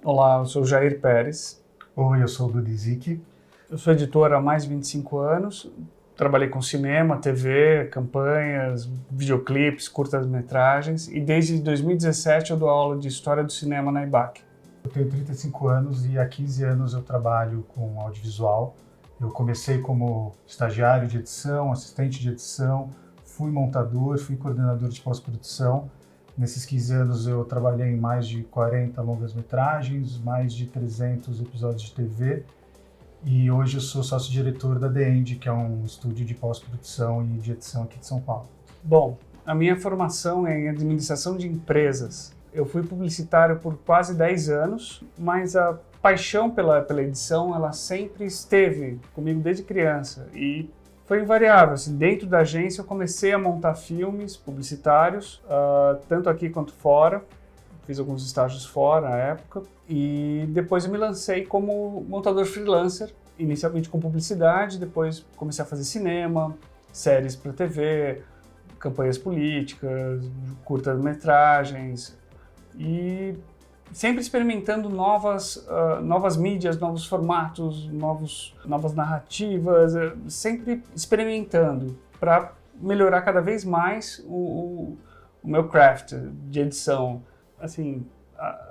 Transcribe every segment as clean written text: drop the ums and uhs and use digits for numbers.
Olá, eu sou o Jair Pérez. Oi, eu sou o Dudu Zic. Eu sou editor há mais de 25 anos. Trabalhei com cinema, TV, campanhas, videoclipes, curtas-metragens e desde 2017 eu dou aula de História do Cinema na IBAC. Eu tenho 35 anos e há 15 anos eu trabalho com audiovisual. Eu comecei como estagiário de edição, assistente de edição, fui montador, fui coordenador de pós-produção. Nesses 15 anos eu trabalhei em mais de 40 longas-metragens, mais de 300 episódios de TV e hoje eu sou sócio-diretor da The End, que é um estúdio de pós-produção e de edição aqui de São Paulo. Bom, a minha formação é em administração de empresas. Eu fui publicitário por quase 10 anos, mas a paixão pela edição ela sempre esteve comigo desde criança e foi invariável. Assim, dentro da agência eu comecei a montar filmes publicitários, tanto aqui quanto fora. Fiz alguns estágios fora na época e depois eu me lancei como montador freelancer, inicialmente com publicidade, depois comecei a fazer cinema, séries para TV, campanhas políticas, curtas-metragens e sempre experimentando novas mídias, novos formatos, novas narrativas, sempre experimentando para melhorar cada vez mais o meu craft de edição. Assim,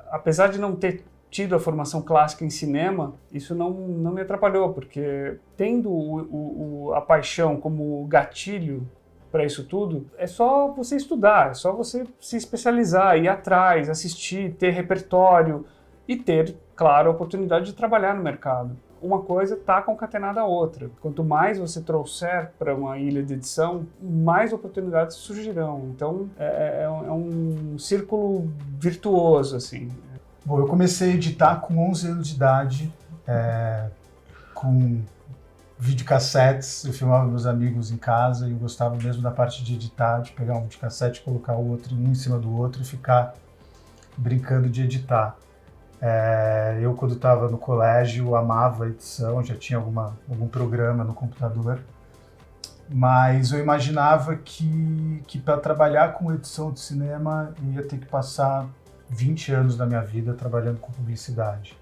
apesar de não ter tido a formação clássica em cinema, isso não me atrapalhou, porque tendo a paixão como gatilho para isso tudo, é só você estudar, é só você se especializar, ir atrás, assistir, ter repertório e ter, claro, a oportunidade de trabalhar no mercado. Uma coisa está concatenada à outra. Quanto mais você trouxer para uma ilha de edição, mais oportunidades surgirão. Então, é um círculo virtuoso, assim. Bom, eu comecei a editar com 11 anos de idade, com videocassetes. Eu filmava meus amigos em casa e eu gostava mesmo da parte de editar, de pegar um videocassete, colocar o outro um em cima do outro e ficar brincando de editar. Eu, quando estava no colégio, amava a edição, já tinha algum programa no computador, mas eu imaginava que para trabalhar com edição de cinema eu ia ter que passar 20 anos da minha vida trabalhando com publicidade.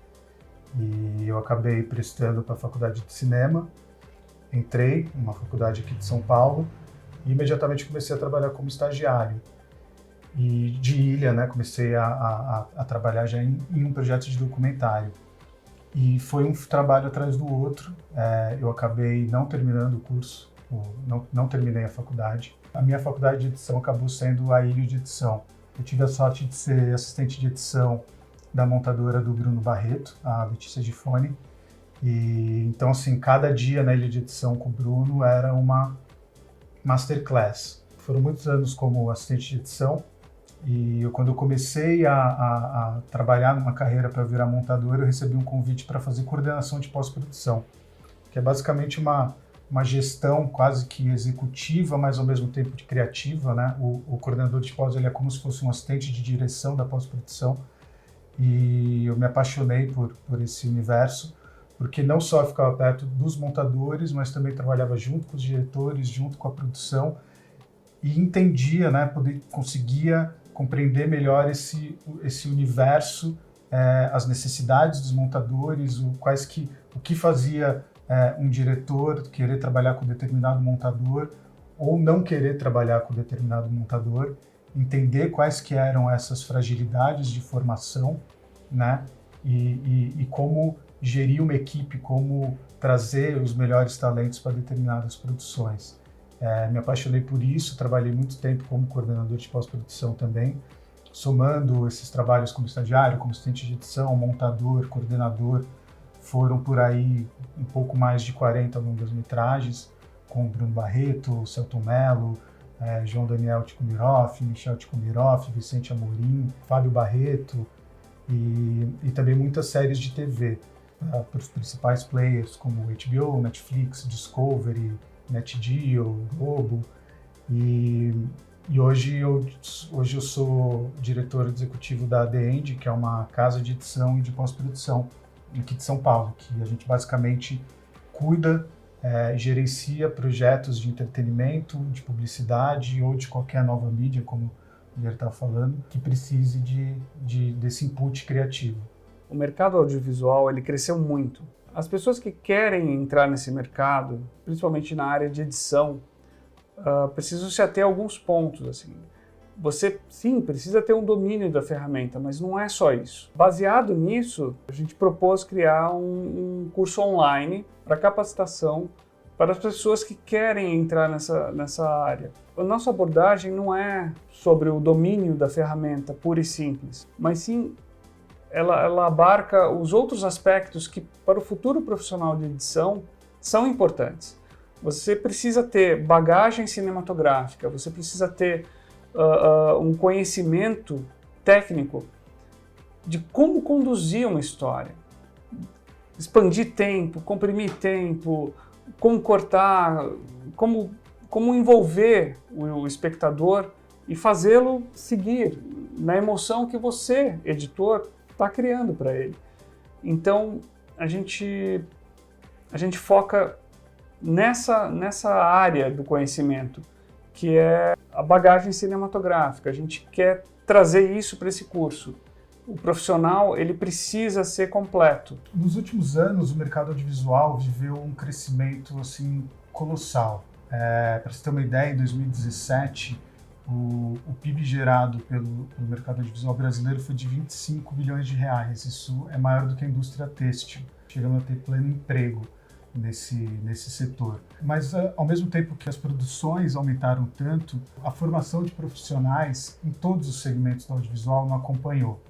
E eu acabei prestando para a faculdade de cinema, entrei numa faculdade aqui de São Paulo e imediatamente comecei a trabalhar como estagiário. E de ilha, né, comecei a trabalhar já em um projeto de documentário. E foi um trabalho atrás do outro. Eu acabei não terminando o curso, não terminei a faculdade. A minha faculdade de edição acabou sendo a ilha de edição. Eu tive a sorte de ser assistente de edição da montadora do Bruno Barreto, a Letícia Gifone. E então, assim, cada dia na ilha de edição com o Bruno era uma masterclass. Foram muitos anos como assistente de edição. E quando eu comecei a trabalhar numa carreira para virar montador, eu recebi um convite para fazer coordenação de pós-produção, que é basicamente uma gestão quase que executiva, mas ao mesmo tempo de criativa, né? O coordenador de pós ele é como se fosse um assistente de direção da pós-produção. E eu me apaixonei por esse universo, porque não só eu ficava perto dos montadores, mas também trabalhava junto com os diretores, junto com a produção, e entendia, né? Conseguia compreender melhor esse universo, as necessidades dos montadores, o que fazia um diretor querer trabalhar com determinado montador ou não querer trabalhar com determinado montador, entender quais que eram essas fragilidades de formação, né? E como gerir uma equipe, como trazer os melhores talentos para determinadas produções. Me apaixonei por isso, trabalhei muito tempo como coordenador de pós-produção também, somando esses trabalhos como estagiário, como assistente de edição, montador, coordenador, foram por aí um pouco mais de 40 longas-metragens, com Bruno Barreto, Celton Mello, João Daniel Tikumiroff, Michel Tikumiroff, Vicente Amorim, Fábio Barreto e também muitas séries de TV para os principais players como HBO, Netflix, Discovery, NetGeo, Globo, e hoje eu sou diretor executivo da The End, que é uma casa de edição e de pós-produção aqui de São Paulo, que a gente basicamente cuida, gerencia projetos de entretenimento, de publicidade ou de qualquer nova mídia, como o Guilherme estava falando, que precise desse input criativo. O mercado audiovisual, ele cresceu muito. As pessoas que querem entrar nesse mercado, principalmente na área de edição, precisam se ater a alguns pontos, assim. Você, sim, precisa ter um domínio da ferramenta, mas não é só isso. Baseado nisso, a gente propôs criar um curso online para capacitação para as pessoas que querem entrar nessa área. A nossa abordagem não é sobre o domínio da ferramenta pura e simples, mas sim ela abarca os outros aspectos que, para o futuro profissional de edição, são importantes. Você precisa ter bagagem cinematográfica, você precisa ter um conhecimento técnico de como conduzir uma história, expandir tempo, comprimir tempo, como cortar, como envolver o espectador e fazê-lo seguir na emoção que você, editor, está criando para ele. Então, a gente foca nessa área do conhecimento, que é a bagagem cinematográfica. A gente quer trazer isso para esse curso. O profissional, ele precisa ser completo. Nos últimos anos, o mercado audiovisual viveu um crescimento assim colossal. Para você ter uma ideia, em 2017, o PIB gerado pelo mercado audiovisual brasileiro foi de 25 bilhões de reais. Isso é maior do que a indústria têxtil, chegando a ter pleno emprego nesse setor. Mas, ao mesmo tempo que as produções aumentaram tanto, a formação de profissionais em todos os segmentos do audiovisual não acompanhou.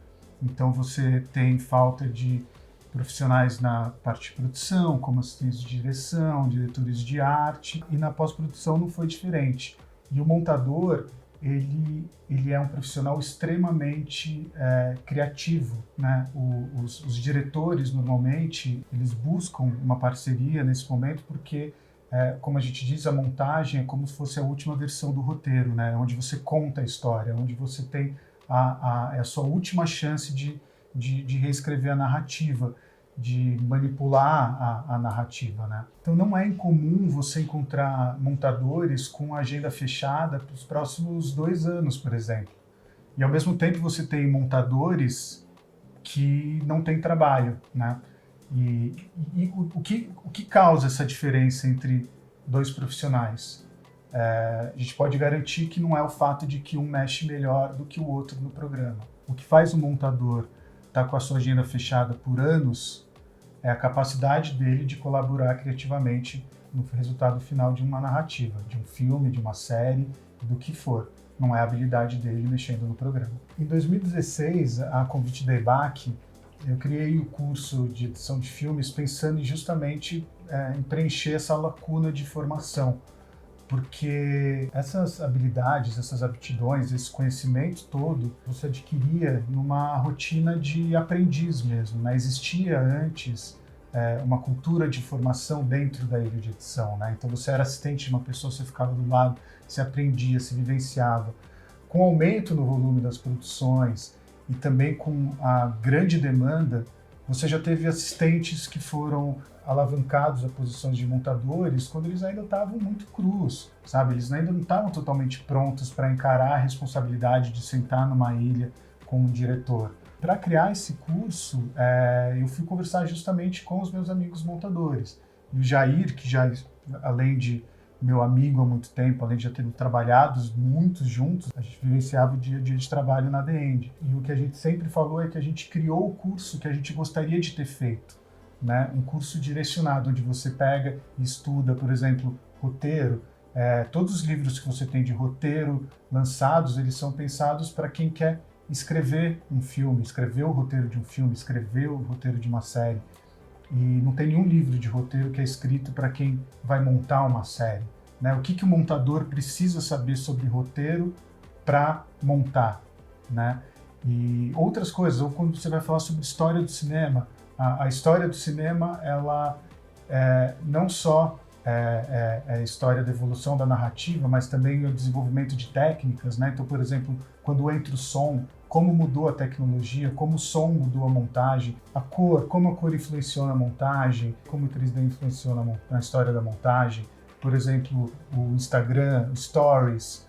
Então, você tem falta de profissionais na parte de produção, como assistentes de direção, diretores de arte, e na pós-produção não foi diferente. E o montador, ele é um profissional extremamente criativo, né? Os diretores, normalmente, eles buscam uma parceria nesse momento porque, como a gente diz, a montagem é como se fosse a última versão do roteiro, né? Onde você conta a história, onde você tem a sua última chance de reescrever a narrativa, de manipular a narrativa, né? Então não é incomum você encontrar montadores com agenda fechada para os próximos 2 anos, por exemplo. E ao mesmo tempo você tem montadores que não têm trabalho, né? E o que causa essa diferença entre 2 profissionais? A gente pode garantir que não é o fato de que um mexe melhor do que o outro no programa. O que faz o montador estar com a sua agenda fechada por anos é a capacidade dele de colaborar criativamente no resultado final de uma narrativa, de um filme, de uma série, do que for. Não é a habilidade dele mexendo no programa. Em 2016, a convite da EBAC, eu criei o curso de edição de filmes pensando justamente em preencher essa lacuna de formação, porque essas habilidades, essas aptidões, esse conhecimento todo, você adquiria numa rotina de aprendiz mesmo, né? Existia antes uma cultura de formação dentro da ilha de edição, né? Então você era assistente de uma pessoa, você ficava do lado, você aprendia, se vivenciava. Com o aumento no volume das produções e também com a grande demanda, você já teve assistentes que foram alavancados a posições de montadores quando eles ainda estavam muito crus, sabe? Eles ainda não estavam totalmente prontos para encarar a responsabilidade de sentar numa ilha com um diretor. Para criar esse curso, eu fui conversar justamente com os meus amigos montadores. E o Jair, que já, além de meu amigo há muito tempo, além de já termos trabalhado muitos juntos, a gente vivenciava o dia a dia de trabalho na The End. E o que a gente sempre falou é que a gente criou o curso que a gente gostaria de ter feito, né? Um curso direcionado, onde você pega e estuda, por exemplo, roteiro. Todos os livros que você tem de roteiro lançados, eles são pensados para quem quer escrever um filme, escrever o roteiro de um filme, escrever o roteiro de uma série. E não tem nenhum livro de roteiro que é escrito para quem vai montar uma série, né? O que o montador precisa saber sobre roteiro para montar, né? E outras coisas, ou quando você vai falar sobre história do cinema, a história do cinema, ela não só é a história da evolução da narrativa, mas também o desenvolvimento de técnicas, né? Então, por exemplo, quando entra o som, como mudou a tecnologia, como o som mudou a montagem, a cor, como a cor influenciou na montagem, como o 3D influenciou na história da montagem. Por exemplo, o Instagram, Stories,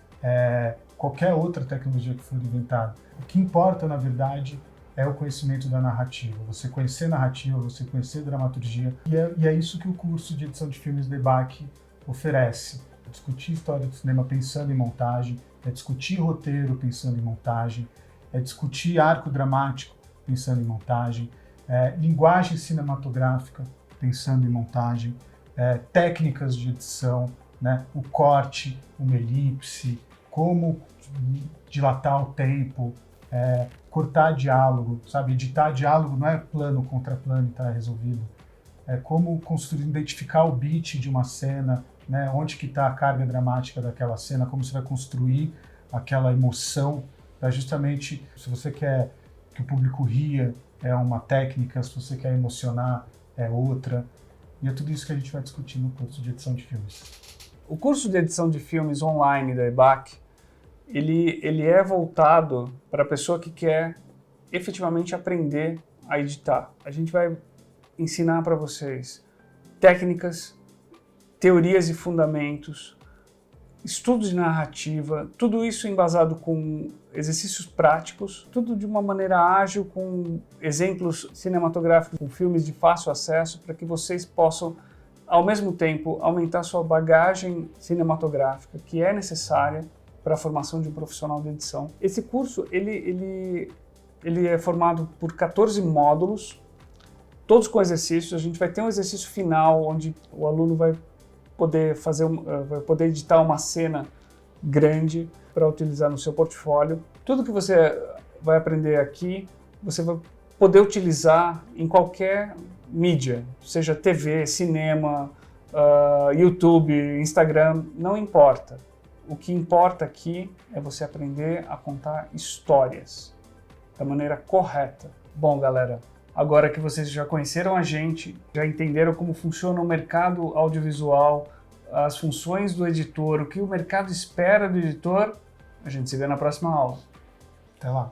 qualquer outra tecnologia que for inventada. O que importa, na verdade, é o conhecimento da narrativa. Você conhecer narrativa, você conhecer dramaturgia. E é isso que o curso de edição de filmes DEBAC oferece. É discutir história do cinema pensando em montagem, é discutir roteiro pensando em montagem, é discutir arco dramático pensando em montagem, linguagem cinematográfica pensando em montagem, técnicas de edição, né? O corte, uma elipse, como dilatar o tempo, cortar diálogo, sabe? Editar diálogo não é plano contra plano e tá resolvido. É como construir, identificar o beat de uma cena, né? Onde que está a carga dramática daquela cena, como você vai construir aquela emoção, para justamente, se você quer que o público ria, é uma técnica, se você quer emocionar, é outra. E é tudo isso que a gente vai discutir no curso de edição de filmes. O curso de edição de filmes online da EBAC, ele é voltado para a pessoa que quer efetivamente aprender a editar. A gente vai ensinar para vocês técnicas, teorias e fundamentos, estudos de narrativa, tudo isso embasado com exercícios práticos, tudo de uma maneira ágil, com exemplos cinematográficos, com filmes de fácil acesso, para que vocês possam, ao mesmo tempo, aumentar sua bagagem cinematográfica, que é necessária para a formação de um profissional de edição. Esse curso, ele é formado por 14 módulos, todos com exercícios. A gente vai ter um exercício final, onde o aluno vai poder editar uma cena grande para utilizar no seu portfólio. Tudo que você vai aprender aqui, você vai poder utilizar em qualquer mídia, seja TV, cinema, YouTube, Instagram, não importa. O que importa aqui é você aprender a contar histórias da maneira correta. Bom, galera, agora que vocês já conheceram a gente, já entenderam como funciona o mercado audiovisual, as funções do editor, o que o mercado espera do editor, a gente se vê na próxima aula. Até lá.